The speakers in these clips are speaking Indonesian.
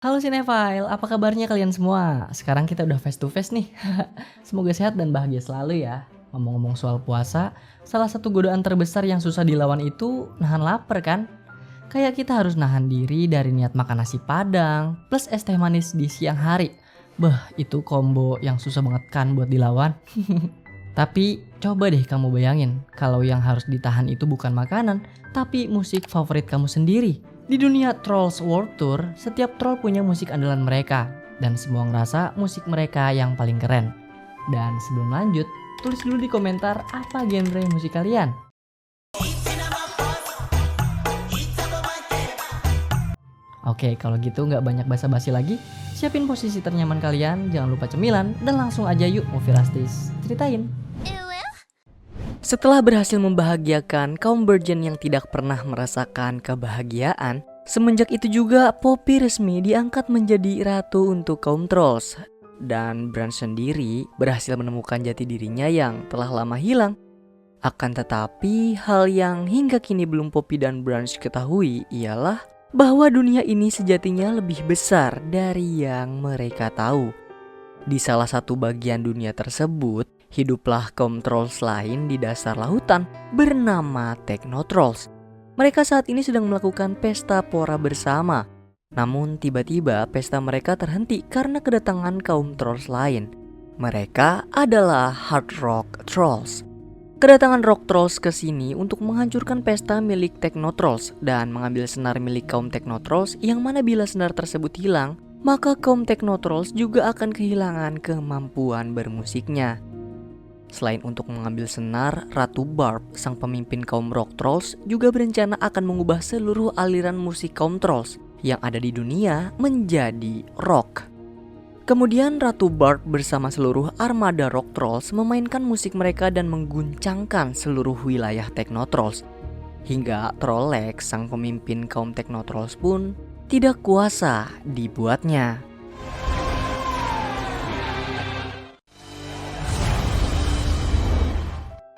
Halo Cinefile, apa kabarnya kalian semua? Sekarang kita udah face to face nih. Semoga sehat dan bahagia selalu ya. Ngomong-ngomong soal puasa, salah satu godaan terbesar yang susah dilawan itu nahan lapar kan? Kayak kita harus nahan diri dari niat makan nasi padang, plus es teh manis di siang hari. Beh, itu combo yang susah banget kan buat dilawan. Tapi coba deh kamu bayangin, kalau yang harus ditahan itu bukan makanan, tapi musik favorit kamu sendiri. Di dunia Trolls World Tour, setiap troll punya musik andalan mereka, dan semua ngerasa musik mereka yang paling keren. Dan sebelum lanjut, tulis dulu di komentar apa genre musik kalian. Oke, kalau gitu nggak banyak basa-basi lagi, siapin posisi ternyaman kalian, jangan lupa cemilan, dan langsung aja yuk Movie Rastis ceritain. Setelah berhasil membahagiakan kaum virgin yang tidak pernah merasakan kebahagiaan, semenjak itu juga Poppy resmi diangkat menjadi ratu untuk kaum trolls. Dan Branch sendiri berhasil menemukan jati dirinya yang telah lama hilang. Akan tetapi, hal yang hingga kini belum Poppy dan Branch ketahui ialah bahwa dunia ini sejatinya lebih besar dari yang mereka tahu. Di salah satu bagian dunia tersebut, hiduplah kaum trolls lain di dasar lautan bernama Technotrolls. Mereka saat ini sedang melakukan pesta pora bersama. Namun tiba-tiba pesta mereka terhenti karena kedatangan kaum trolls lain. Mereka adalah Hard Rock Trolls. Kedatangan Rock Trolls ke sini untuk menghancurkan pesta milik Technotrolls dan mengambil senar milik kaum Technotrolls yang mana bila senar tersebut hilang, maka kaum Technotrolls juga akan kehilangan kemampuan bermusiknya. Selain untuk mengambil senar, Ratu Barb, sang pemimpin kaum Rock Trolls, juga berencana akan mengubah seluruh aliran musik kaum Trolls yang ada di dunia menjadi rock. Kemudian Ratu Barb bersama seluruh armada Rock Trolls memainkan musik mereka dan mengguncangkan seluruh wilayah Technotrolls. Hingga Trollex, sang pemimpin kaum Technotrolls pun tidak kuasa dibuatnya.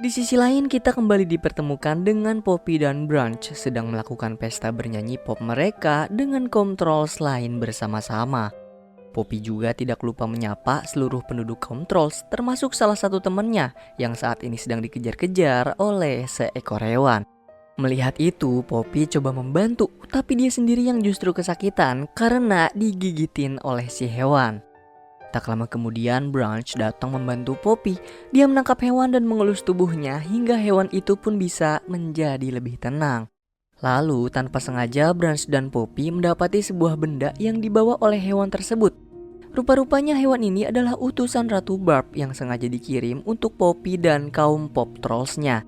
Di sisi lain kita kembali dipertemukan dengan Poppy dan Branch sedang melakukan pesta bernyanyi pop mereka dengan kaum trolls lain bersama-sama. Poppy juga tidak lupa menyapa seluruh penduduk kaum trolls termasuk salah satu temannya yang saat ini sedang dikejar-kejar oleh seekor hewan. Melihat itu, Poppy coba membantu, tapi dia sendiri yang justru kesakitan karena digigitin oleh si hewan. Tak lama kemudian Branch datang membantu Poppy. Dia menangkap hewan dan mengelus tubuhnya hingga hewan itu pun bisa menjadi lebih tenang. Lalu tanpa sengaja Branch dan Poppy mendapati sebuah benda yang dibawa oleh hewan tersebut. Rupa-rupanya hewan ini adalah utusan Ratu Barb yang sengaja dikirim untuk Poppy dan kaum pop trollsnya.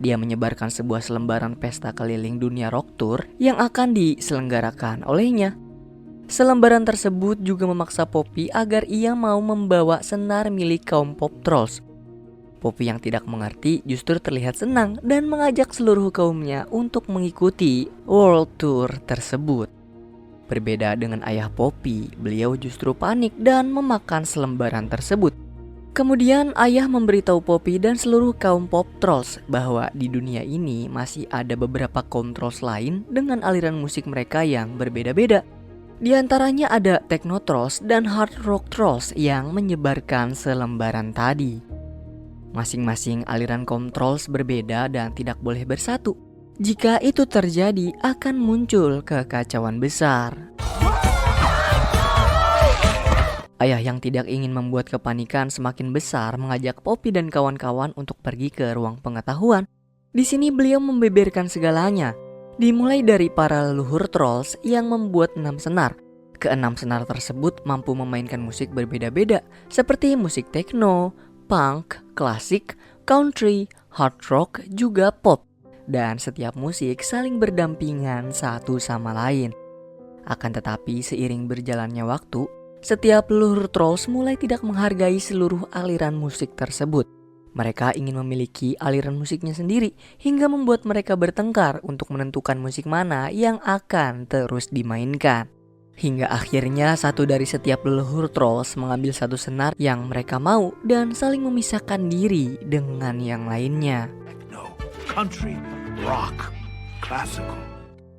Dia menyebarkan sebuah selembaran pesta keliling dunia rock tour yang akan diselenggarakan olehnya. Selembaran tersebut juga memaksa Poppy agar ia mau membawa senar milik kaum pop trolls. Poppy yang tidak mengerti justru terlihat senang dan mengajak seluruh kaumnya untuk mengikuti World Tour tersebut. Berbeda dengan ayah Poppy, beliau justru panik dan memakan selembaran tersebut. Kemudian ayah memberitahu Poppy dan seluruh kaum pop trolls bahwa di dunia ini masih ada beberapa kaum trolls lain dengan aliran musik mereka yang berbeda-beda. Di antaranya ada Technotrolls dan Hard Rock Trolls yang menyebarkan selembaran tadi. Masing-masing aliran kaum trolls berbeda dan tidak boleh bersatu. Jika itu terjadi, akan muncul kekacauan besar. Ayah yang tidak ingin membuat kepanikan semakin besar mengajak Poppy dan kawan-kawan untuk pergi ke ruang pengetahuan. Di sini beliau membeberkan segalanya, dimulai dari para leluhur trolls yang membuat 6 senar. Keenam senar tersebut mampu memainkan musik berbeda-beda seperti musik techno, punk, klasik, country, hard rock, juga pop. Dan setiap musik saling berdampingan satu sama lain. Akan tetapi seiring berjalannya waktu, setiap leluhur trolls mulai tidak menghargai seluruh aliran musik tersebut. Mereka ingin memiliki aliran musiknya sendiri hingga membuat mereka bertengkar untuk menentukan musik mana yang akan terus dimainkan. Hingga akhirnya satu dari setiap leluhur trolls mengambil satu senar yang mereka mau dan saling memisahkan diri dengan yang lainnya. Techno, country, rock, classical.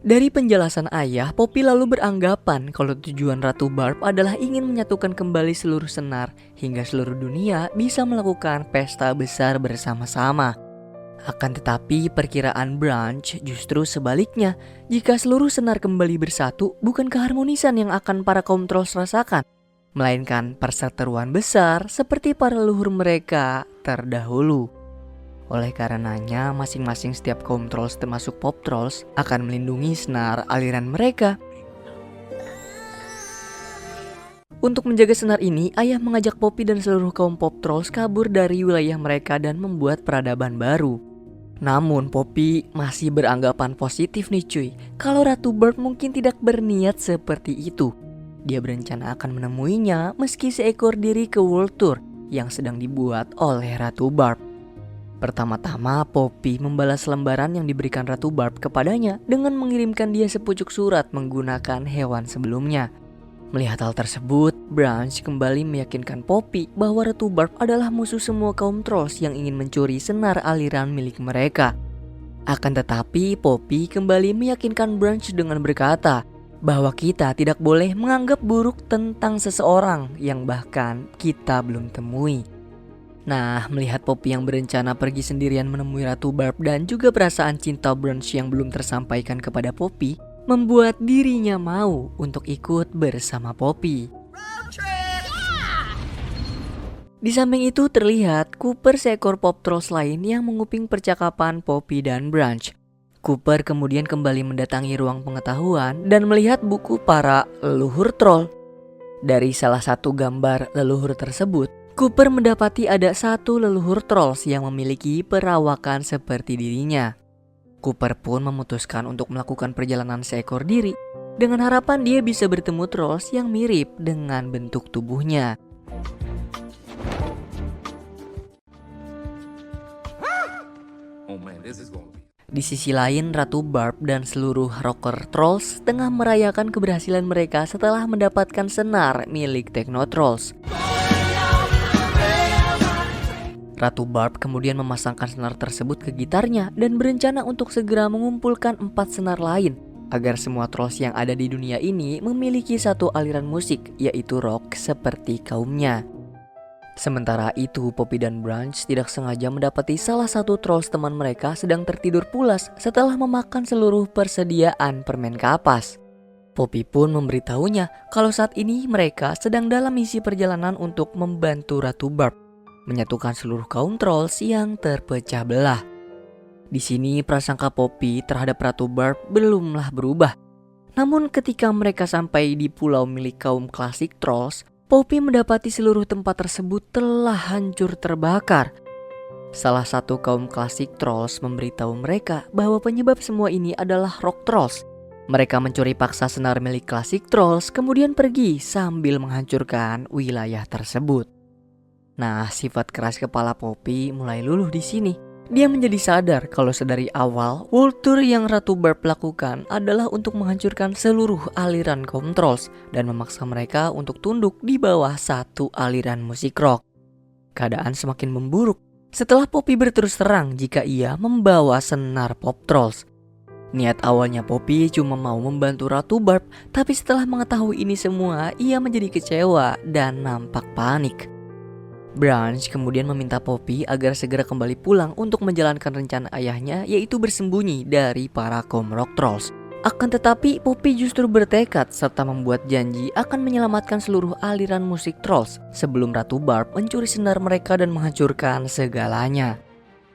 Dari penjelasan ayah, Poppy lalu beranggapan kalau tujuan Ratu Barb adalah ingin menyatukan kembali seluruh senar hingga seluruh dunia bisa melakukan pesta besar bersama-sama. Akan tetapi perkiraan Branch justru sebaliknya. Jika seluruh senar kembali bersatu, bukan keharmonisan yang akan para kaum trolls rasakan, melainkan perseteruan besar seperti para leluhur mereka terdahulu. Oleh karenanya, masing-masing setiap kaum trolls termasuk pop trolls akan melindungi senar aliran mereka. Untuk menjaga senar ini, ayah mengajak Poppy dan seluruh kaum pop trolls kabur dari wilayah mereka dan membuat peradaban baru. Namun Poppy masih beranggapan positif nih cuy, kalau Ratu Barb mungkin tidak berniat seperti itu. Dia berencana akan menemuinya meski seekor diri ke World Tour yang sedang dibuat oleh Ratu Barb. Pertama-tama Poppy membalas lembaran yang diberikan Ratu Barb kepadanya dengan mengirimkan dia sepucuk surat menggunakan hewan sebelumnya. Melihat hal tersebut, Branch kembali meyakinkan Poppy bahwa Ratu Barb adalah musuh semua kaum trolls yang ingin mencuri senar aliran milik mereka. Akan tetapi Poppy kembali meyakinkan Branch dengan berkata bahwa kita tidak boleh menganggap buruk tentang seseorang yang bahkan kita belum temui. Nah, melihat Poppy yang berencana pergi sendirian menemui Ratu Barb dan juga perasaan cinta Branch yang belum tersampaikan kepada Poppy, membuat dirinya mau untuk ikut bersama Poppy. Di samping itu terlihat Cooper, seekor pop trolls lain yang menguping percakapan Poppy dan Branch. Cooper kemudian kembali mendatangi ruang pengetahuan dan melihat buku para leluhur troll. Dari salah satu gambar leluhur tersebut, Cooper mendapati ada satu leluhur trolls yang memiliki perawakan seperti dirinya. Cooper pun memutuskan untuk melakukan perjalanan seekor diri dengan harapan dia bisa bertemu trolls yang mirip dengan bentuk tubuhnya. Di sisi lain, Ratu Barb dan seluruh rocker trolls tengah merayakan keberhasilan mereka setelah mendapatkan senar milik Techno Trolls. Ratu Barb kemudian memasangkan senar tersebut ke gitarnya dan berencana untuk segera mengumpulkan 4 senar lain agar semua trolls yang ada di dunia ini memiliki satu aliran musik, yaitu rock seperti kaumnya. Sementara itu, Poppy dan Branch tidak sengaja mendapati salah satu trolls teman mereka sedang tertidur pulas setelah memakan seluruh persediaan permen kapas. Poppy pun memberitahunya kalau saat ini mereka sedang dalam misi perjalanan untuk membantu Ratu Barb menyatukan seluruh kaum trolls yang terpecah belah. Di sini prasangka Poppy terhadap Ratu Barb belumlah berubah. Namun ketika mereka sampai di pulau milik kaum klasik trolls, Poppy mendapati seluruh tempat tersebut telah hancur terbakar. Salah satu kaum klasik trolls memberitahu mereka bahwa penyebab semua ini adalah rock trolls. Mereka mencuri paksa senar milik klasik trolls kemudian pergi sambil menghancurkan wilayah tersebut. Nah, sifat keras kepala Poppy mulai luluh di sini. Dia menjadi sadar kalau sedari awal World Tour yang Ratu Barb lakukan adalah untuk menghancurkan seluruh aliran kaum trolls dan memaksa mereka untuk tunduk di bawah satu aliran musik rock. Keadaan semakin memburuk setelah Poppy berterus terang jika ia membawa senar pop trolls. Niat awalnya Poppy cuma mau membantu Ratu Barb, tapi setelah mengetahui ini semua, ia menjadi kecewa dan nampak panik. Branch kemudian meminta Poppy agar segera kembali pulang untuk menjalankan rencana ayahnya, yaitu bersembunyi dari para kaum rock trolls. Akan tetapi Poppy justru bertekad serta membuat janji akan menyelamatkan seluruh aliran musik trolls sebelum Ratu Barb mencuri senar mereka dan menghancurkan segalanya.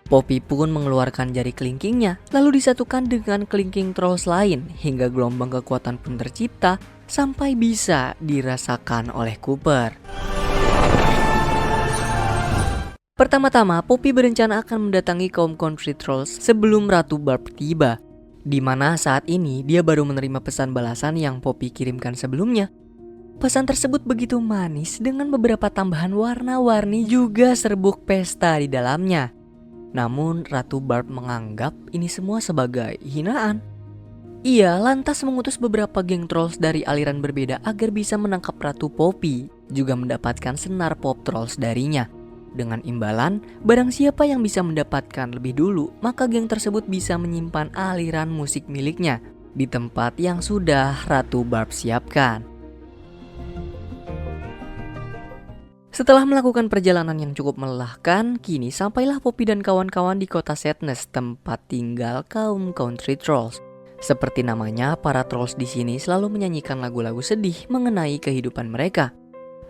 Poppy pun mengeluarkan jari kelingkingnya lalu disatukan dengan kelingking trolls lain hingga gelombang kekuatan pun tercipta sampai bisa dirasakan oleh Cooper. Pertama-tama, Poppy berencana akan mendatangi kaum country trolls sebelum Ratu Barb tiba, di mana saat ini dia baru menerima pesan balasan yang Poppy kirimkan sebelumnya. Pesan tersebut begitu manis dengan beberapa tambahan warna-warni juga serbuk pesta di dalamnya. Namun Ratu Barb menganggap ini semua sebagai hinaan. Ia lantas mengutus beberapa geng trolls dari aliran berbeda agar bisa menangkap Ratu Poppy, juga mendapatkan senar pop trolls darinya. Dengan imbalan, barang siapa yang bisa mendapatkan lebih dulu, maka geng tersebut bisa menyimpan aliran musik miliknya. di tempat yang sudah Ratu Barb siapkan. Setelah melakukan perjalanan yang cukup melelahkan, kini sampailah Poppy dan kawan-kawan di kota Sadness, tempat tinggal kaum Country Trolls. Seperti namanya, para trolls di sini selalu menyanyikan lagu-lagu sedih mengenai kehidupan mereka.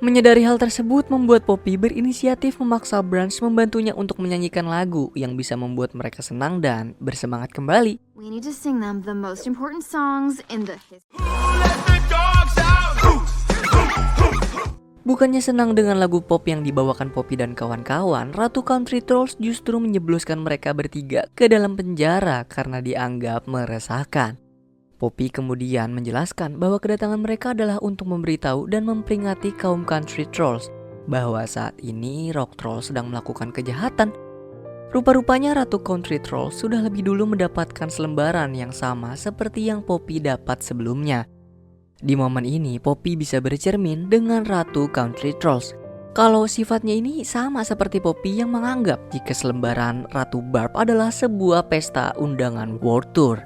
Menyadari hal tersebut membuat Poppy berinisiatif memaksa Branch membantunya untuk menyanyikan lagu yang bisa membuat mereka senang dan bersemangat kembali. We need to sing them the most important songs in the history. Bukannya senang dengan lagu pop yang dibawakan Poppy dan kawan-kawan, Ratu Country Trolls justru menjebloskan mereka bertiga ke dalam penjara karena dianggap meresahkan. Poppy kemudian menjelaskan bahwa kedatangan mereka adalah untuk memberitahu dan memperingati kaum Country Trolls bahwa saat ini Rock Troll sedang melakukan kejahatan. Rupa-rupanya Ratu Country Trolls sudah lebih dulu mendapatkan selembaran yang sama seperti yang Poppy dapat sebelumnya. Di momen ini, Poppy bisa bercermin dengan Ratu Country Trolls. Kalau sifatnya ini sama seperti Poppy yang menganggap jika selembaran Ratu Barb adalah sebuah pesta undangan World Tour.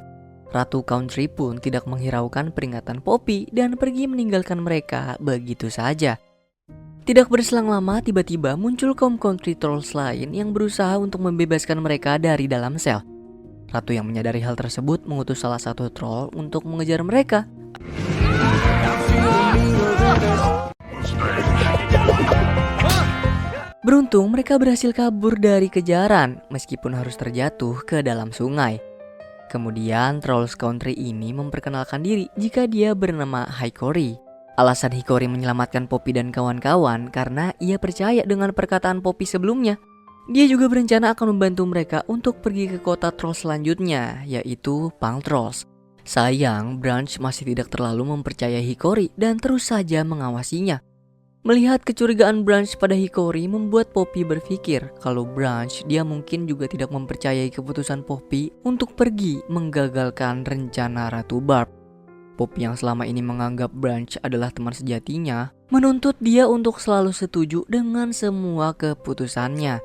Ratu Country pun tidak menghiraukan peringatan Poppy dan pergi meninggalkan mereka begitu saja. Tidak berselang lama, tiba-tiba muncul kaum Country Trolls lain yang berusaha untuk membebaskan mereka dari dalam sel. Ratu yang menyadari hal tersebut mengutus salah satu troll untuk mengejar mereka. Beruntung mereka berhasil kabur dari kejaran meskipun harus terjatuh ke dalam sungai. Kemudian Trolls Country ini memperkenalkan diri jika dia bernama Hikori. Alasan Hikori menyelamatkan Poppy dan kawan-kawan karena ia percaya dengan perkataan Poppy sebelumnya. Dia juga berencana akan membantu mereka untuk pergi ke kota Trolls selanjutnya, yaitu Punk Trolls. Sayang, Branch masih tidak terlalu mempercayai Hikori dan terus saja mengawasinya. Melihat kecurigaan Branch pada Hikori membuat Poppy berpikir kalau Branch dia mungkin juga tidak mempercayai keputusan Poppy untuk pergi menggagalkan rencana Ratu Barb. Poppy yang selama ini menganggap Branch adalah teman sejatinya menuntut dia untuk selalu setuju dengan semua keputusannya.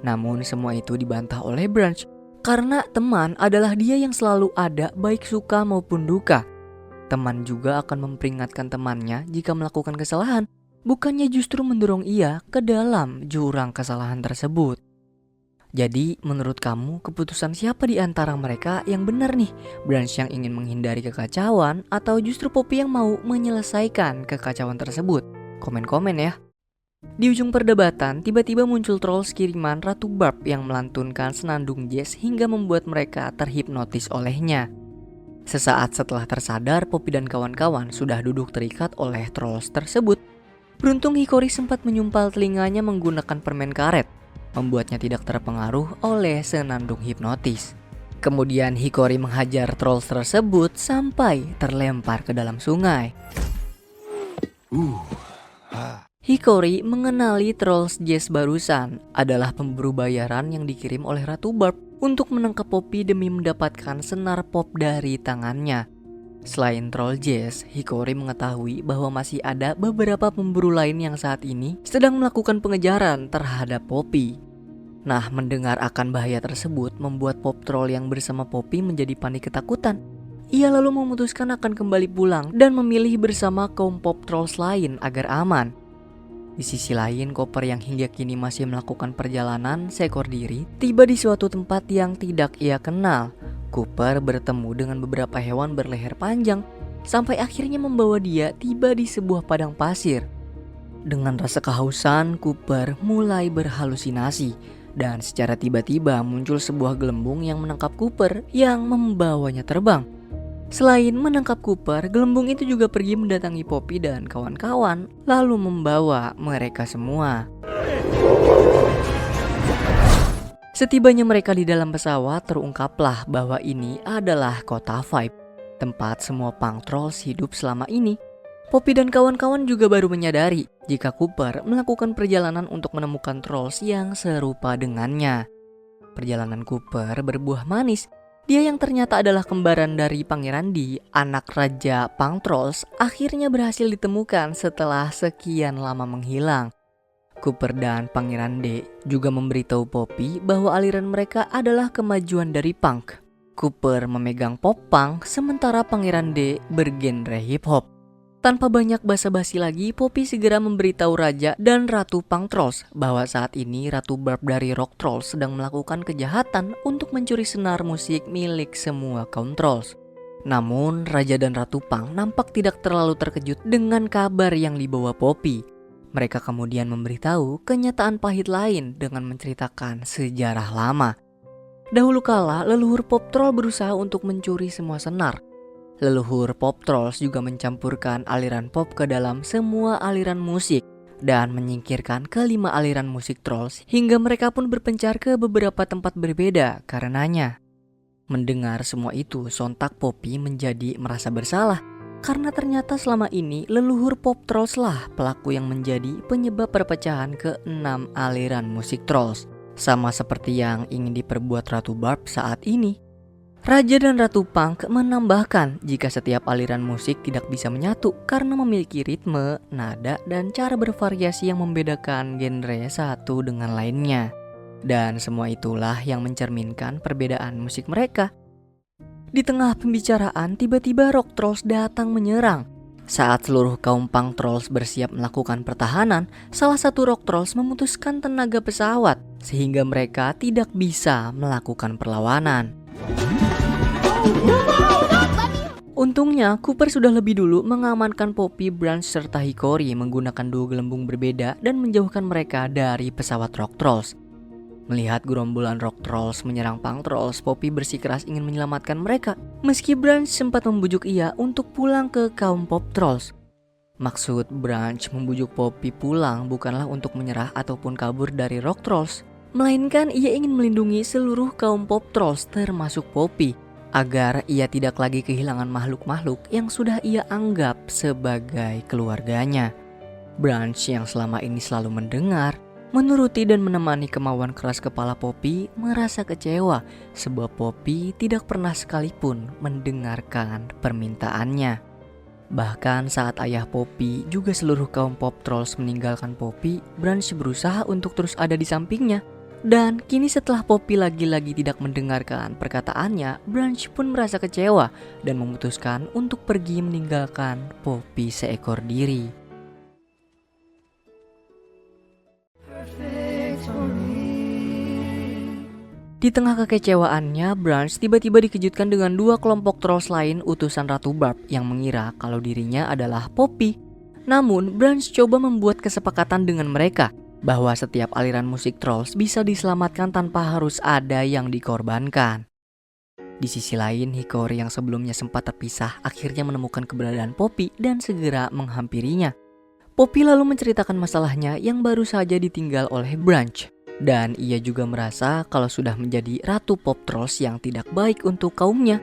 Namun semua itu dibantah oleh Branch karena teman adalah dia yang selalu ada baik suka maupun duka. Teman juga akan memperingatkan temannya jika melakukan kesalahan, bukannya justru mendorong ia ke dalam jurang kesalahan tersebut. Jadi menurut kamu keputusan siapa di antara mereka yang benar nih? Branch yang ingin menghindari kekacauan atau justru Poppy yang mau menyelesaikan kekacauan tersebut? Komen-komen ya. Di ujung perdebatan, tiba-tiba muncul trolls kiriman Ratu Barb yang melantunkan senandung jazz hingga membuat mereka terhipnotis olehnya. Sesaat setelah tersadar, Poppy dan kawan-kawan sudah duduk terikat oleh trolls tersebut. Beruntung Hikori sempat menyumpal telinganya menggunakan permen karet, membuatnya tidak terpengaruh oleh senandung hipnotis. Kemudian Hikori menghajar trolls tersebut sampai terlempar ke dalam sungai. Hikori mengenali Trolls Jazz barusan adalah pemburu bayaran yang dikirim oleh Ratu Barb untuk menangkap Poppy demi mendapatkan senar pop dari tangannya. Selain Troll Jazz, Hikori mengetahui bahwa masih ada beberapa pemburu lain yang saat ini sedang melakukan pengejaran terhadap Poppy. Nah, mendengar akan bahaya tersebut membuat Pop Troll yang bersama Poppy menjadi panik ketakutan. Ia lalu memutuskan akan kembali pulang dan memilih bersama kaum Pop Trolls lain agar aman. Di sisi lain, Copper yang hingga kini masih melakukan perjalanan seekor diri tiba di suatu tempat yang tidak ia kenal. Cooper bertemu dengan beberapa hewan berleher panjang sampai akhirnya membawa dia tiba di sebuah padang pasir. Dengan rasa kehausan, Cooper mulai berhalusinasi dan secara tiba-tiba muncul sebuah gelembung yang menangkap Cooper yang membawanya terbang. Selain menangkap Cooper, gelembung itu juga pergi mendatangi Poppy dan kawan-kawan, lalu membawa mereka semua. Setibanya mereka di dalam pesawat, terungkaplah bahwa ini adalah kota Vibe, tempat semua Punk Trolls hidup selama ini. Poppy dan kawan-kawan juga baru menyadari jika Cooper melakukan perjalanan untuk menemukan Trolls yang serupa dengannya. Perjalanan Cooper berbuah manis. Dia yang ternyata adalah kembaran dari Pangeran D, anak Raja Punk Trolls, akhirnya berhasil ditemukan setelah sekian lama menghilang. Cooper dan Pangeran D juga memberitahu Poppy bahwa aliran mereka adalah kemajuan dari punk. Cooper memegang pop punk, sementara Pangeran D bergenre hip hop. Tanpa banyak basa-basi lagi, Poppy segera memberitahu Raja dan Ratu Punk Trolls bahwa saat ini Ratu Barb dari Rock Trolls sedang melakukan kejahatan untuk mencuri senar musik milik semua kaum Trolls. Namun, Raja dan Ratu Punk nampak tidak terlalu terkejut dengan kabar yang dibawa Poppy. Mereka kemudian memberitahu kenyataan pahit lain dengan menceritakan sejarah lama. Dahulu kala, leluhur Pop Troll berusaha untuk mencuri semua senar. Leluhur Pop Trolls juga mencampurkan aliran pop ke dalam semua aliran musik dan menyingkirkan kelima aliran musik Trolls hingga mereka pun berpencar ke beberapa tempat berbeda karenanya. Mendengar semua itu, sontak Poppy menjadi merasa bersalah karena ternyata selama ini leluhur Pop Trolls lah pelaku yang menjadi penyebab perpecahan ke-6 aliran musik Trolls, sama seperti yang ingin diperbuat Ratu Barb saat ini. Raja dan Ratu Punk menambahkan jika setiap aliran musik tidak bisa menyatu karena memiliki ritme, nada, dan cara bervariasi yang membedakan genre satu dengan lainnya. Dan semua itulah yang mencerminkan perbedaan musik mereka. Di tengah pembicaraan, tiba-tiba Rock Trolls datang menyerang. Saat seluruh kaum Punk Trolls bersiap melakukan pertahanan, salah satu Rock Trolls memutuskan tenaga pesawat sehingga mereka tidak bisa melakukan perlawanan. Untungnya, Cooper sudah lebih dulu mengamankan Poppy, Branch, serta Hickory menggunakan 2 gelembung berbeda dan menjauhkan mereka dari pesawat Rock Trolls. Melihat gerombolan Rock Trolls menyerang Punk Trolls, Poppy bersikeras ingin menyelamatkan mereka. Meski Branch sempat membujuk ia untuk pulang ke kaum Pop Trolls. Maksud Branch membujuk Poppy pulang bukanlah untuk menyerah ataupun kabur dari Rock Trolls, melainkan ia ingin melindungi seluruh kaum Pop Trolls termasuk Poppy, agar ia tidak lagi kehilangan makhluk-makhluk yang sudah ia anggap sebagai keluarganya. Branch yang selama ini selalu mendengar, menuruti dan menemani kemauan keras kepala Poppy merasa kecewa sebab Poppy tidak pernah sekalipun mendengarkan permintaannya. Bahkan saat ayah Poppy juga seluruh kaum Pop Trolls meninggalkan Poppy, Branch berusaha untuk terus ada di sampingnya. Dan kini setelah Poppy lagi-lagi tidak mendengarkan perkataannya, Branch pun merasa kecewa dan memutuskan untuk pergi meninggalkan Poppy seekor diri. Di tengah kekecewaannya, Branch tiba-tiba dikejutkan dengan 2 kelompok Trolls lain utusan Ratu Barb yang mengira kalau dirinya adalah Poppy. Namun, Branch coba membuat kesepakatan dengan mereka bahwa setiap aliran musik Trolls bisa diselamatkan tanpa harus ada yang dikorbankan. Di sisi lain, Hickory yang sebelumnya sempat terpisah akhirnya menemukan keberadaan Poppy dan segera menghampirinya. Poppy lalu menceritakan masalahnya yang baru saja ditinggal oleh Branch. Dan ia juga merasa kalau sudah menjadi Ratu Pop Trolls yang tidak baik untuk kaumnya.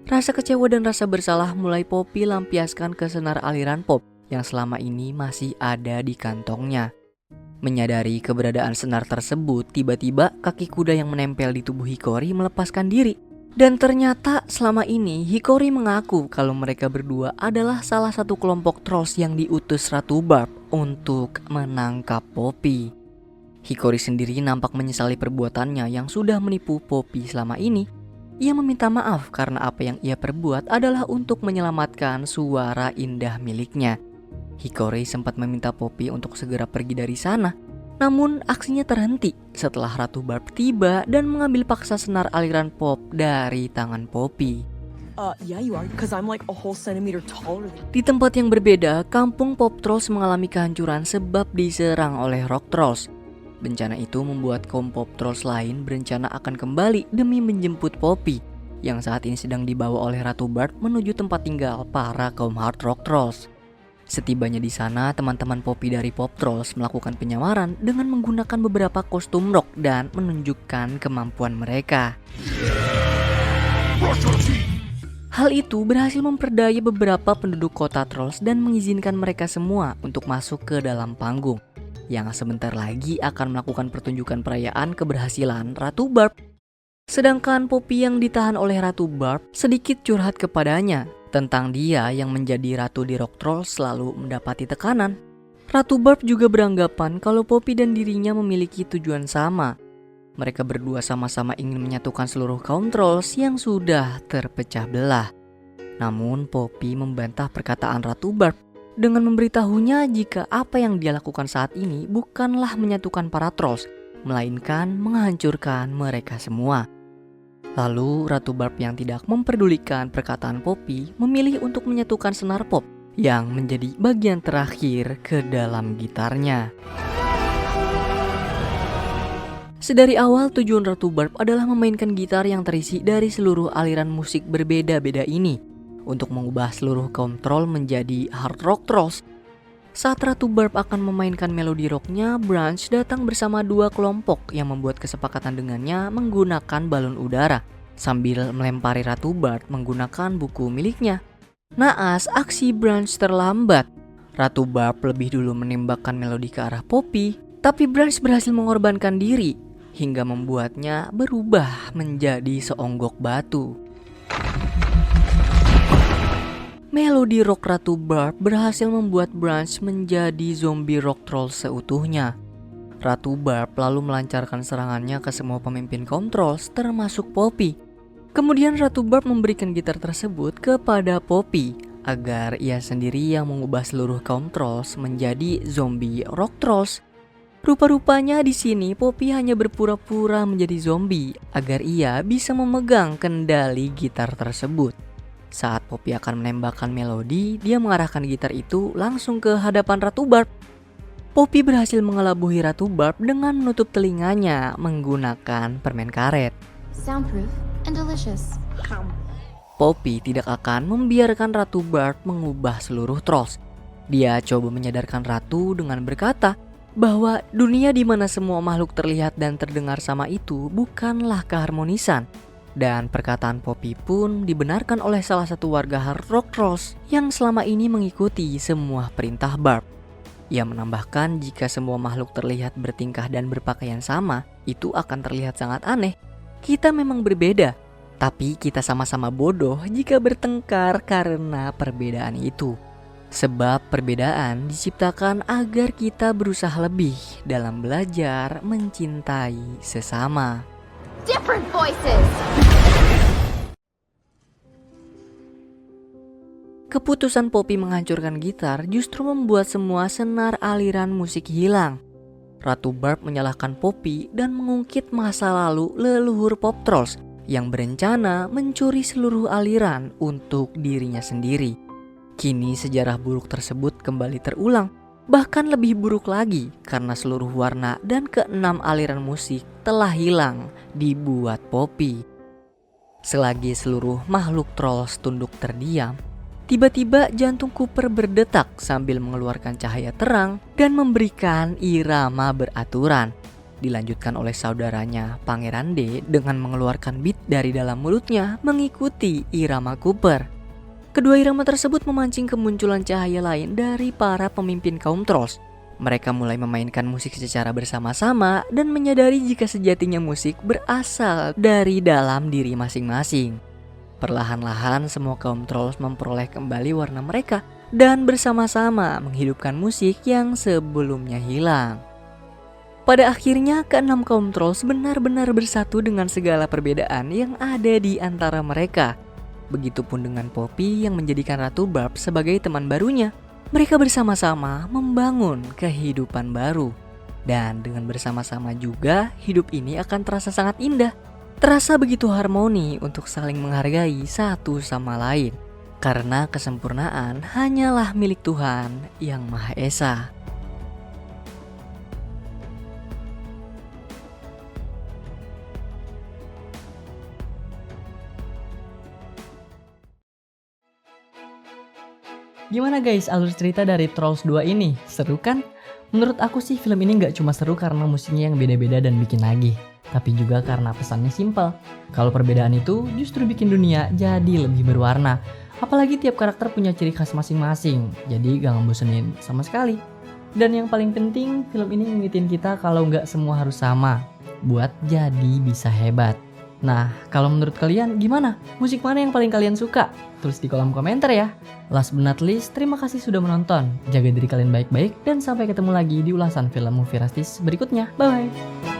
Rasa kecewa dan rasa bersalah mulai Poppy lampiaskan ke senar aliran pop yang selama ini masih ada di kantongnya. Menyadari keberadaan senar tersebut, tiba-tiba kaki kuda yang menempel di tubuh Hickory melepaskan diri. Dan ternyata selama ini Hickory mengaku kalau mereka berdua adalah salah satu kelompok Trolls yang diutus Ratu Barb untuk menangkap Poppy. Hickory sendiri nampak menyesali perbuatannya yang sudah menipu Poppy selama ini. Ia meminta maaf karena apa yang ia perbuat adalah untuk menyelamatkan suara indah miliknya. Hickory sempat meminta Poppy untuk segera pergi dari sana. Namun aksinya terhenti setelah Ratu Barb tiba dan mengambil paksa senar aliran pop dari tangan Poppy. Yeah, you are, because I'm like a whole centimeter taller than you. Di tempat yang berbeda, kampung Pop Trolls mengalami kehancuran sebab diserang oleh Rock Trolls. Bencana itu membuat kaum Pop Trolls lain berencana akan kembali demi menjemput Poppy yang saat ini sedang dibawa oleh Ratu Barb menuju tempat tinggal para kaum Hard Rock Trolls. Setibanya di sana, teman-teman Poppy dari Pop Trolls melakukan penyamaran dengan menggunakan beberapa kostum rock dan menunjukkan kemampuan mereka. Hal itu berhasil memperdaya beberapa penduduk kota Trolls dan mengizinkan mereka semua untuk masuk ke dalam panggung, yang sebentar lagi akan melakukan pertunjukan perayaan keberhasilan Ratu Barb. Sedangkan Poppy yang ditahan oleh Ratu Barb sedikit curhat kepadanya tentang dia yang menjadi ratu di Rock Trolls selalu mendapati tekanan. Ratu Barb juga beranggapan kalau Poppy dan dirinya memiliki tujuan sama. Mereka berdua sama-sama ingin menyatukan seluruh kaum trolls yang sudah terpecah belah. Namun Poppy membantah perkataan Ratu Barb dengan memberitahunya jika apa yang dia lakukan saat ini bukanlah menyatukan para trolls, melainkan menghancurkan mereka semua. Lalu Ratu Barb yang tidak memperdulikan perkataan Poppy memilih untuk menyatukan senar pop yang menjadi bagian terakhir ke dalam gitarnya. Sedari awal tujuan Ratu Barb adalah memainkan gitar yang terisi dari seluruh aliran musik berbeda-beda ini untuk mengubah seluruh kaum troll menjadi hard rock trolls. Saat Ratu Barb akan memainkan melodi rocknya, Branch datang bersama dua kelompok yang membuat kesepakatan dengannya menggunakan balon udara sambil melempari Ratu Barb menggunakan buku miliknya. Naas, aksi Branch terlambat. Ratu Barb lebih dulu menembakkan melodi ke arah Poppy, tapi Branch berhasil mengorbankan diri hingga membuatnya berubah menjadi seonggok batu. Melodi rock Ratu Barb berhasil membuat Branch menjadi zombie rock troll seutuhnya. Ratu Barb lalu melancarkan serangannya ke semua pemimpin kaum trolls termasuk Poppy. Kemudian Ratu Barb memberikan gitar tersebut kepada Poppy agar ia sendiri yang mengubah seluruh kaum trolls menjadi zombie rock trolls. Rupa-rupanya di sini Poppy hanya berpura-pura menjadi zombie agar ia bisa memegang kendali gitar tersebut. Saat Poppy akan menembakkan melodi, dia mengarahkan gitar itu langsung ke hadapan Ratu Barb. Poppy berhasil mengelabuhi Ratu Barb dengan menutup telinganya menggunakan permen karet. Soundproof and delicious. Poppy tidak akan membiarkan Ratu Barb mengubah seluruh trolls. Dia coba menyadarkan Ratu dengan berkata bahwa dunia di mana semua makhluk terlihat dan terdengar sama itu bukanlah keharmonisan. Dan perkataan Poppy pun dibenarkan oleh salah satu warga hard rock trolls yang selama ini mengikuti semua perintah Barb. Ia menambahkan jika semua makhluk terlihat bertingkah dan berpakaian sama, itu akan terlihat sangat aneh. Kita memang berbeda, tapi kita sama-sama bodoh jika bertengkar karena perbedaan itu. Sebab perbedaan diciptakan agar kita berusaha lebih dalam belajar mencintai sesama. Different voices. Keputusan Poppy menghancurkan gitar justru membuat semua senar aliran musik hilang. Ratu Barb menyalahkan Poppy dan mengungkit masa lalu leluhur pop trolls yang berencana mencuri seluruh aliran untuk dirinya sendiri. Kini sejarah buruk tersebut kembali terulang, bahkan lebih buruk lagi karena seluruh warna dan keenam aliran musik telah hilang dibuat Poppy. Selagi seluruh makhluk trolls tunduk terdiam, tiba-tiba jantung Cooper berdetak sambil mengeluarkan cahaya terang dan memberikan irama beraturan. Dilanjutkan oleh saudaranya Pangeran D dengan mengeluarkan beat dari dalam mulutnya mengikuti irama Cooper. Kedua irama tersebut memancing kemunculan cahaya lain dari para pemimpin kaum trolls. Mereka mulai memainkan musik secara bersama-sama dan menyadari jika sejatinya musik berasal dari dalam diri masing-masing. Perlahan-lahan semua kaum trolls memperoleh kembali warna mereka dan bersama-sama menghidupkan musik yang sebelumnya hilang. Pada akhirnya keenam kaum trolls benar-benar bersatu dengan segala perbedaan yang ada di antara mereka. Begitupun dengan Poppy yang menjadikan Ratu Barb sebagai teman barunya. Mereka bersama-sama membangun kehidupan baru. Dan dengan bersama-sama juga hidup ini akan terasa sangat indah. Terasa begitu harmoni untuk saling menghargai satu sama lain. Karena kesempurnaan hanyalah milik Tuhan yang Maha Esa. Gimana guys alur cerita dari Trolls 2 ini? Seru kan? Menurut aku sih film ini gak cuma seru karena musiknya yang beda-beda dan bikin nagih, tapi juga karena pesannya simpel. Kalau perbedaan itu justru bikin dunia jadi lebih berwarna. Apalagi tiap karakter punya ciri khas masing-masing, jadi gak ngebosenin sama sekali. Dan yang paling penting, film ini ngingetin kita kalau gak semua harus sama, buat jadi bisa hebat. Nah, kalau menurut kalian gimana? Musik mana yang paling kalian suka? Tulis di kolom komentar ya. Last but not least, terima kasih sudah menonton. Jaga diri kalian baik-baik dan sampai ketemu lagi di ulasan film Movie Rastis berikutnya. Bye!